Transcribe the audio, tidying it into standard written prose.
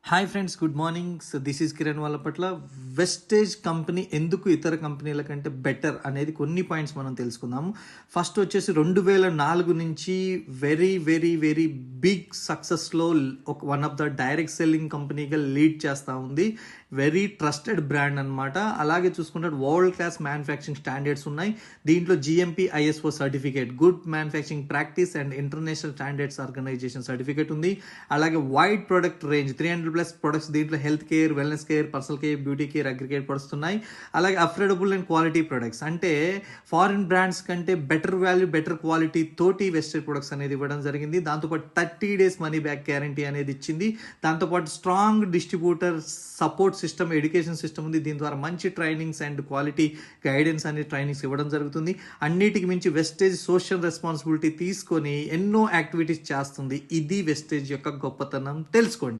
Hi friends, good morning. So this is Kiran పట్ల wastage company ఎందుకు ఇతర కంపెనీల కంటే బెటర్ అనేది కొన్ని పాయింట్స్ మనం తెలుసుకుందాము. ఫస్ట్ వచ్చేసి 2004 నుంచి వెరీ వెరీ వెరీ బిగ్ సక్సెస్లో ఒక one of the direct selling కంపెనీగా లీడ్ చేస్తూ ఉంది. వెరీ ట్రస్టెడ్ బ్రాండ్ అనమాట. అలాగే చూసుకుంటే వరల్డ్ క్లాస్ మ్యానుఫ్యాక్చరింగ్ స్టాండర్డ్స్ ఉన్నాయి. దీంట్లో GMP ISO certificate, good manufacturing practice and international standards organisation certificate ఉంది. అలాగే వైడ్ ప్రొడక్ట్ రేంజ్ 300+ ప్రొడక్ట్స్, దీంట్లో health care, wellness care, personal care, beauty care, agricare products ఉన్నాయి. అలాగే అఫోర్డబుల్ అండ్ క్వాలిటీ ప్రొడక్ట్స్, అంటే foreign brands కంటే better value, better quality తోటి Vestige products అనేది ఇవ్వడం జరిగింది. దాంతోపాటు 30 days మనీ బ్యాక్ గ్యారంటీ అనేది ఇచ్చింది. దాంతోపాటు strong distributor support system, education system ఉంది. దీని ద్వారా మంచి ట్రైనింగ్స్ అండ్ క్వాలిటీ గైడెన్స్ అనే ట్రైనింగ్స్ ఇవ్వడం జరుగుతుంది. అన్నిటికి మించి వెస్టేజ్ సోషల్ రెస్పాన్సిబిలిటీ తీసుకొని ఎన్నో యాక్టివిటీస్ చేస్తుంది. ఇది వెస్టేజ్ యొక్క గొప్పతనం, తెలుసుకోండి.